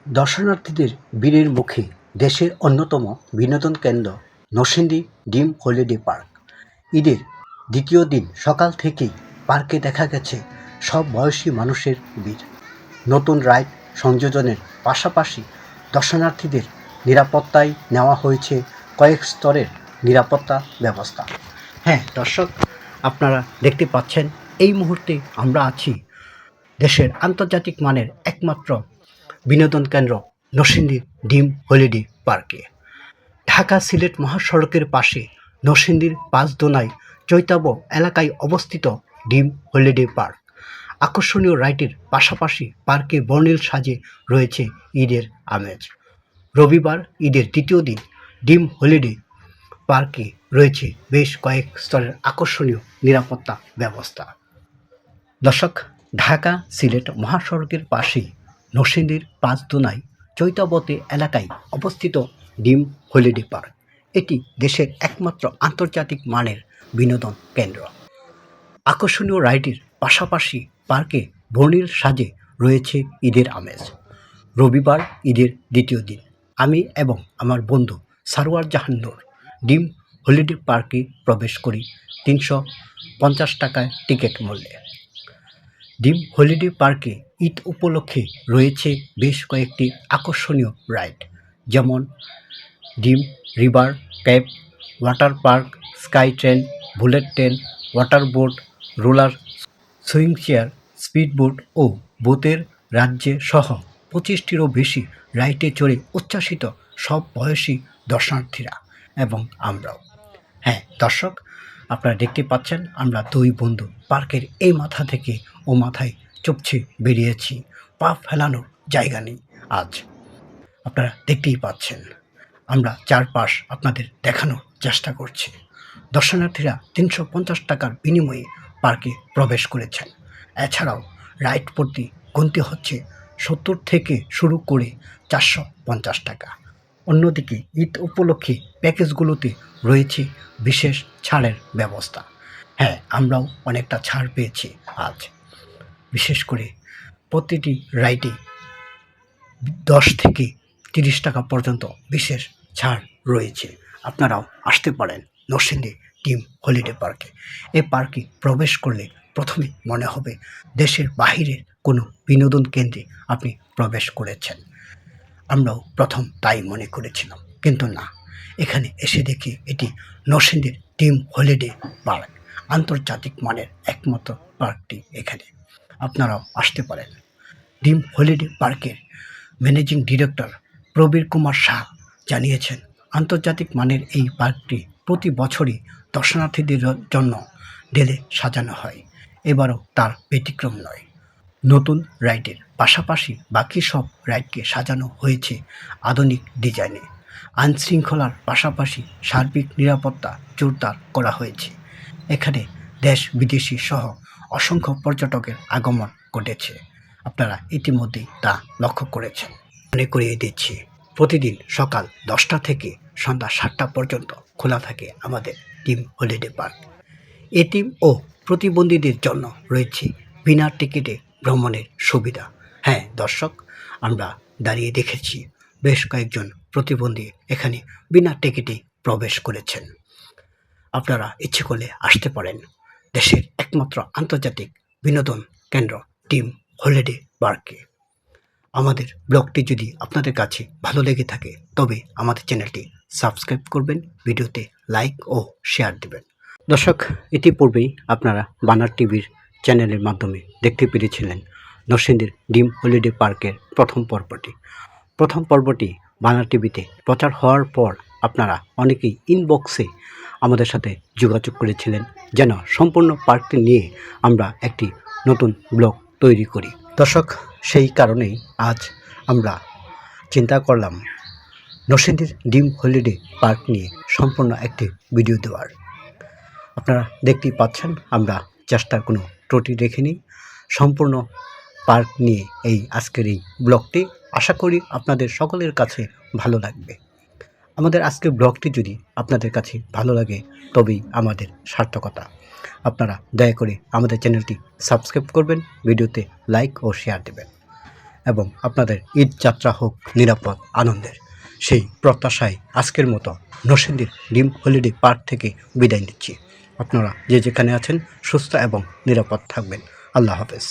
দর্শনার্থীদের ভিড়ের মুখে দেশের অন্যতম বিনোদন কেন্দ্র নরসিংদী ড্রিম হলিডে পার্ক। ঈদের দ্বিতীয় দিন সকাল থেকেই পার্কে দেখা গেছে সব বয়সী মানুষের ভিড়। নতুন রাইড সংযোজনের পাশাপাশি দর্শনার্থীদের নিরাপত্তায় নেওয়া হয়েছে কয়েক স্তরের নিরাপত্তা ব্যবস্থা। হ্যাঁ দর্শক, আপনারা দেখতে পাচ্ছেন এই মুহূর্তে আমরা আছি দেশের আন্তর্জাতিক মানের একমাত্র বিনোদন কেন্দ্র নরসিংদী ড্রিম হলিডে পার্কে। ঢাকা সিলেট মহাসড়কের পাশে নরসিংদীর পাঁচদোনায় চৈতাব এলাকায় অবস্থিত ড্রিম হলিডে পার্ক। আকর্ষণীয় রাইডের পাশাপাশি পার্কে বর্ণিল সাজে রয়েছে ঈদের আমেজ। রবিবার ঈদের দ্বিতীয় দিন ড্রিম হলিডে পার্কে রয়েছে বেশ কয়েক স্তরের আকর্ষণীয় নিরাপত্তা ব্যবস্থা। দর্শক, ঢাকা সিলেট মহাসড়কের পাশেই নরসিংদীর পাঁচদোনায় চৈতাবতে এলাকায় অবস্থিত ড্রিম হলিডে পার্ক। এটি দেশের একমাত্র আন্তর্জাতিক মানের বিনোদন কেন্দ্র। আকর্ষণীয় রাইডের পাশাপাশি পার্কে বর্ণিল সাজে রয়েছে ঈদের আমেজ। রবিবার ঈদের দ্বিতীয় দিন আমি এবং আমার বন্ধু সারোয়ার জাহান নূর ড্রিম হলিডে পার্কে প্রবেশ করি ৩৫০ টাকায় টিকিট মূল্যে। ড্রিম হলিডে পার্কে ঈদ উপলক্ষে রয়েছে বেশ কয়েকটি আকর্ষণীয় রাইড, যেমন dream river cap, water park, sky train, bullet train, water boat, roller swing chair, speed boat ও বোটের রাজ্যে সহ ২৫টিরও বেশি রাইডে চড়ে উচ্ছ্বাসিত সব বয়সী দর্শনার্থীরা এবং আমরাও। হ্যাঁ দর্শক, আপনারা দেখতে পাচ্ছেন আমরা দুই বন্ধু পার্কের এই মাথা থেকে ও মাথায় চুপছে বেরিয়েছি। পা ফেলানোর জায়গা নেই। আজ আপনারা দেখতেই পাচ্ছেন আমরা চারপাশ আপনাদের দেখানোর চেষ্টা করছি। দর্শনার্থীরা ৩৫০ টাকার বিনিময়ে পার্কে প্রবেশ করেছেন। এছাড়াও রাইড প্রতি গুনতে হচ্ছে ৭০ থেকে শুরু করে ৪৫০ টাকা। অন্যদিকে ঈদ উপলক্ষে প্যাকেজগুলোতে রয়েছে বিশেষ ছাড়ের ব্যবস্থা। হ্যাঁ, আমরাও অনেকটা ছাড় পেয়েছি আজ। বিশেষ করে প্রতিটি রাইডে ১০ থেকে ৩০ টাকা পর্যন্ত বিশেষ ছাড় রয়েছে। আপনারাও আসতে পারেন নরসিংদী ড্রিম হলিডে পার্কে। এই পার্কে প্রবেশ করলে প্রথমে মনে হবে দেশের বাহিরের কোনো বিনোদন কেন্দ্রে আপনি প্রবেশ করেছেন। আমরাও প্রথম তাই মনে করেছিলাম, কিন্তু না, এখানে এসে দেখি এটি নরসিংদীর ড্রিম হলিডে পার্ক। আন্তর্জাতিক মানের একমাত্র পার্কটি এখানে। আপনারাও আসতে পারেন। ড্রিম হলিডে পার্কের ম্যানেজিং ডিরেক্টর প্রবীর কুমার শাহ জানিয়েছেন, আন্তর্জাতিক মানের এই পার্কটি প্রতি বছরই দর্শনার্থীদের জন্য ঢেলে সাজানো হয়। এবারও তার ব্যতিক্রম নয়। নতুন রাইডের পাশাপাশি বাকি সব রাইডকে সাজানো হয়েছে আধুনিক ডিজাইনে। আইনশৃঙ্খলার পাশাপাশি সার্বিক নিরাপত্তা জোরদার করা হয়েছে। এখানে দেশ বিদেশি সহ অসংখ্য পর্যটকের আগমন ঘটেছে। আপনারা ইতিমধ্যেই তা লক্ষ্য করেছেন। মনে করিয়ে দিচ্ছি, প্রতিদিন সকাল 10টা থেকে সন্ধ্যা 7টা পর্যন্ত খোলা থাকে আমাদের ড্রিম হলিডে পার্ক। এতিম ও প্রতিবন্ধীদের জন্য রয়েছে বিনা টিকিটে ভ্রমণের সুবিধা। হ্যাঁ দর্শক, আমরা দাঁড়িয়ে দেখেছি বেশ কয়েকজন প্রতিবন্ধী এখানে বিনা টিকিটে প্রবেশ করেছেন। আপনারা ইচ্ছে করলে আসতে পারেন দেশের একমাত্র আন্তর্জাতিক বিনোদন কেন্দ্র ড্রিম হলিডে পার্কে। আমাদের ব্লগটি যদি আপনাদের কাছে ভালো লেগে থাকে তবে আমাদের চ্যানেলটি সাবস্ক্রাইব করবেন, ভিডিওতে লাইক ও শেয়ার দেবেন। দর্শক, ইতিপূর্বেই আপনারা বানার টিভির চ্যানেলের মাধ্যমে দেখতে পেরেছিলেন নরসিংদীর ড্রিম হলিডে পার্কের প্রথম পর্বটি বানার টিভিতে প্রচার হওয়ার পর আপনারা অনেকেই ইনবক্সে আমাদের সাথে যোগাযোগ করেছিলেন যেন সম্পূর্ণ পার্কটি নিয়ে আমরা একটি নতুন ব্লগ তৈরি করি। দর্শক, সেই কারণেই আজ আমরা চিন্তা করলাম নরসিংদীর ড্রিম হলিডে পার্ক নিয়ে সম্পূর্ণ একটি ভিডিও দেওয়ার। আপনারা দেখতেই পাচ্ছেন আমরা চেষ্টার কোনো ত্রুটি রেখেনি। সম্পূর্ণ পার্ক নিয়ে এই আজকের এই ব্লগটি আশা করি আপনাদের সকলের কাছে ভালো লাগবে। আমাদের আজকের ব্লগটি যদি আপনাদের কাছে ভালো লাগে তবেই আমাদের সার্থকতা। আপনারা দয়া করে আমাদের চ্যানেলটি সাবস্ক্রাইব করবেন, ভিডিওতে লাইক ও শেয়ার দেবেন। এবং আপনাদের ঈদ যাত্রা হোক নিরাপদ আনন্দের, সেই প্রত্যাশায় আজকের মতো নরসিংদীর ড্রিম হলিডে পার্ক থেকে বিদায় নিচ্ছি। আপনারা যে যেখানে আছেন সুস্থ এবং নিরাপদ থাকবেন। আল্লাহ হাফেজ।